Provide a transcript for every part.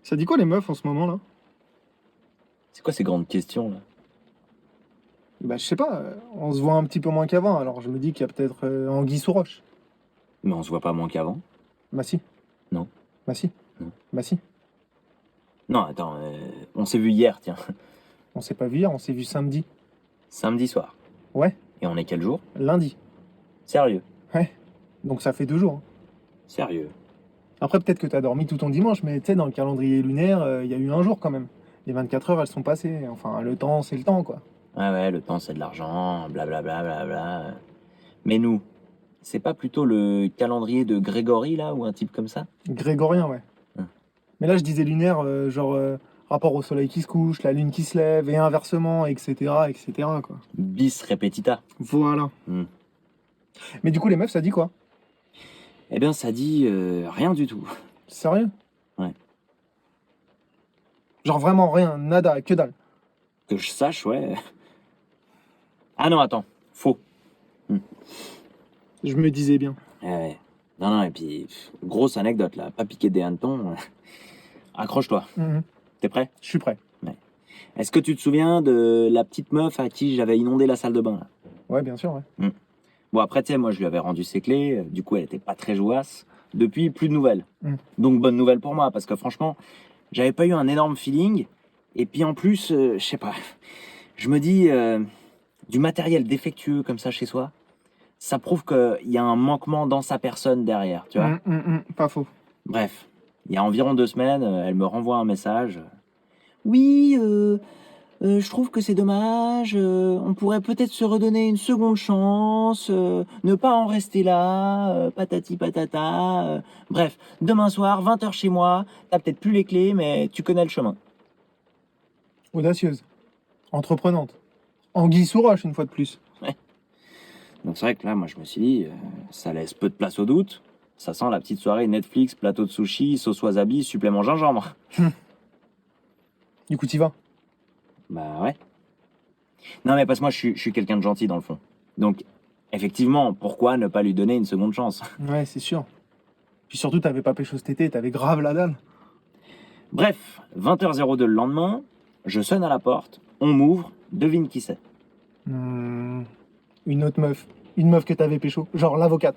Ça dit quoi les meufs en ce moment là? C'est quoi ces grandes questions là? Bah je sais pas, on se voit un petit peu moins qu'avant, alors je me dis qu'il y a peut-être anguille sous roche. Mais on se voit pas moins qu'avant. Bah si, Non, bah si, non. bah si. Non, attends, on s'est vu hier, tiens. On s'est pas vu hier, on s'est vu samedi. Samedi soir. Ouais, Et on est quel jour? lundi. Sérieux. Ouais, donc ça fait 2 jours, hein. Sérieux. Après peut-être que t'as dormi tout ton dimanche, mais tu sais, dans le calendrier lunaire, il y a eu un jour quand même. Les 24 heures elles sont passées, enfin le temps c'est le temps quoi. Ouais, ouais, le temps c'est de l'argent, blablabla, blabla. Mais nous, c'est pas plutôt le calendrier de Grégory là, ou un type comme ça? Grégorien, ouais. Hum. Mais là je disais lunaire, genre rapport au soleil qui se couche, la lune qui se lève, et inversement, etc. etc. quoi. Bis repetita. Voilà. Hmm. Mais du coup les meufs ça dit quoi? Eh bien, ça dit rien du tout. Sérieux? Ouais. Genre vraiment rien, nada, que dalle. Que je sache, ouais. Ah non, attends, faux. Je me disais bien. Ouais. Non, non, et puis, grosse anecdote là, pas piquer des hannetons. Accroche-toi. Mhm. T'es prêt? Je suis prêt. Est-ce que tu te souviens de la petite meuf à qui j'avais inondé la salle de bain là? Ouais, bien sûr, ouais. Bon, après, tu sais, moi, je lui avais rendu ses clés. Du coup, elle était pas très jouasse. Depuis, plus de nouvelles. Mm. Donc, bonne nouvelle pour moi, parce que franchement, j'avais pas eu un énorme feeling. Et puis, en plus, je sais pas. Je me dis, du matériel défectueux comme ça chez soi, ça prouve qu'il y a un manquement dans sa personne derrière, tu vois. Pas faux. Bref, il y a environ 2 semaines, elle me renvoie un message. Oui, je trouve que c'est dommage, on pourrait peut-être se redonner une seconde chance, ne pas en rester là, patati patata. Bref, demain soir, 20 h chez moi, t'as peut-être plus les clés, mais tu connais le chemin. Audacieuse. Entreprenante. Anguille sous roche, une fois de plus. Donc c'est vrai que là, moi, je me suis dit, ça laisse peu de place au doute. Ça sent la petite soirée Netflix, plateau de sushi, sauce wasabi, supplément gingembre. Du coup, t'y vas. Bah ouais. Non, mais parce que moi, je suis quelqu'un de gentil dans le fond. Donc, effectivement, pourquoi ne pas lui donner une seconde chance? Ouais, c'est sûr. Puis surtout, t'avais pas pécho cet été, t'avais grave la dalle. Bref, 20h02 le lendemain, je sonne à la porte, on m'ouvre, devine qui c'est. Une autre meuf. Une meuf que t'avais pécho. Genre l'avocate.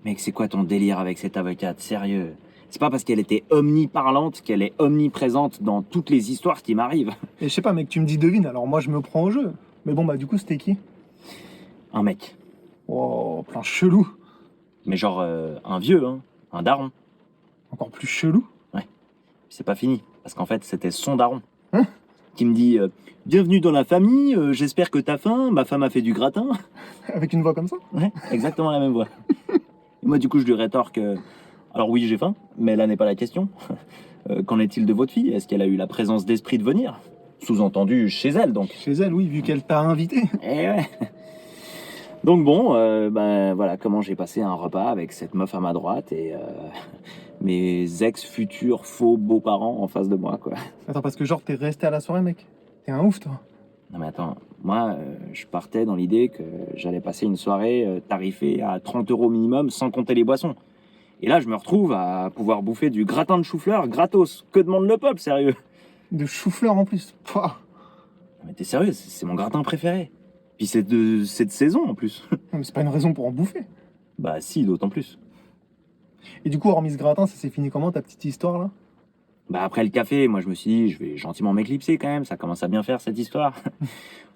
Mec, c'est quoi ton délire avec cette avocate? Sérieux? C'est pas parce qu'elle était omniparlante qu'elle est omniprésente dans toutes les histoires qui m'arrivent. Et je sais pas, mec, tu me dis devine, alors moi je me prends au jeu. Mais bon, bah du coup, c'était qui? Un mec. Oh, plein chelou. Mais genre un vieux, hein, un daron. Encore plus chelou. C'est pas fini, parce qu'en fait, c'était son daron. Hein? Qui me dit bienvenue dans la famille, j'espère que t'as faim, ma femme a fait du gratin. Avec une voix comme ça? Ouais, exactement la même voix. Et moi, du coup, je lui rétorque alors oui, j'ai faim, mais là n'est pas la question. Qu'en est-il de votre fille? Est-ce qu'elle a eu la présence d'esprit de venir? Sous-entendu chez elle, donc. Chez elle, oui, vu qu'elle t'a invité. Eh ouais. Donc bon, ben voilà comment j'ai passé un repas avec cette meuf à ma droite et mes ex-futurs faux beaux-parents en face de moi, quoi. Attends, parce que genre, t'es resté à la soirée, mec. T'es un ouf, toi. Non mais attends, moi je partais dans l'idée que j'allais passer une soirée tarifée à 30 € minimum sans compter les boissons. Et là je me retrouve à pouvoir bouffer du gratin de chou-fleur gratos. Que demande le peuple, sérieux? De chou-fleur en plus. Pouah. Non, mais t'es sérieux, c'est mon gratin préféré. Puis c'est de cette saison en plus. Non, mais c'est pas une raison pour en bouffer. Bah si, d'autant plus. Et du coup, hormis ce gratin, ça s'est fini comment ta petite histoire là? Bah après le café, moi je me suis dit, je vais gentiment m'éclipser quand même, ça commence à bien faire cette histoire.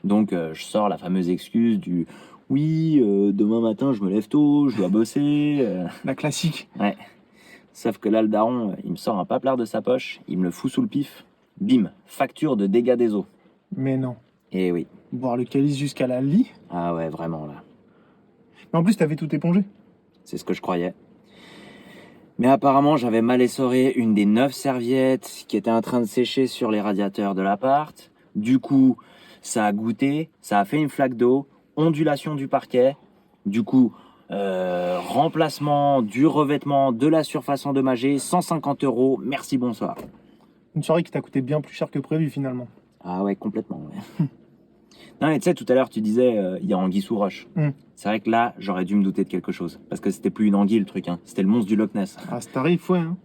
Donc je sors la fameuse excuse du oui, demain matin je me lève tôt, je dois bosser. La classique. Ouais. Sauf que là, le daron, il me sort un paplard de sa poche, il me le fout sous le pif. Bim, facture de dégâts des eaux. Mais non. Eh oui. Boire le calice jusqu'à la lit. Ah ouais, vraiment là. Mais en plus, t'avais tout épongé. C'est ce que je croyais. Mais apparemment, j'avais mal essoré une des 9 serviettes qui étaient en train de sécher sur les radiateurs de l'appart. Du coup, ça a goûté, ça a fait une flaque d'eau, ondulation du parquet. Du coup, remplacement du revêtement de la surface endommagée, 150 €, merci, bonsoir. Une soirée qui t'a coûté bien plus cher que prévu finalement. Ah ouais, complètement, ouais. Non, mais tu sais, tout à l'heure, tu disais, il y a anguille sous roche. C'est vrai que là, j'aurais dû me douter de quelque chose. Parce que c'était plus une anguille, le truc, hein. C'était le monstre du Loch Ness. Ah, c'est tarif, ouais. Hein.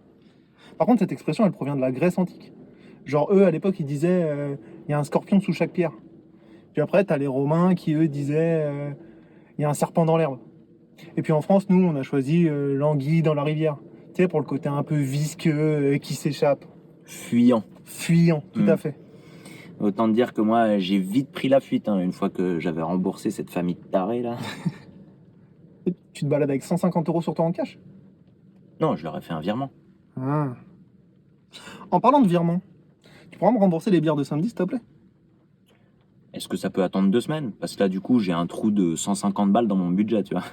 Par contre, cette expression, elle provient de la Grèce antique. Genre, eux, à l'époque, ils disaient il y a un scorpion sous chaque pierre. Puis après, t'as les Romains qui, eux, disaient il y a un serpent dans l'herbe. Et puis en France, nous, on a choisi l'anguille dans la rivière. Tu sais, pour le côté un peu visqueux qui s'échappe. Fuyant. Fuyant, tout à fait. Autant te dire que moi, j'ai vite pris la fuite, hein, une fois que j'avais remboursé cette famille de tarés, là. Et tu te balades avec 150 euros sur toi en cash. Non, je leur ai fait un virement. Ah. En parlant de virement, tu pourras me rembourser les bières de samedi, s'il te plaît? Est-ce que ça peut attendre 2 semaines? Parce que là, du coup, j'ai un trou de 150 balles dans mon budget, tu vois.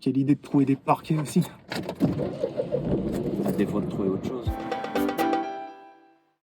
Quelle idée de trouver des parquets aussi. À défaut de trouver autre chose.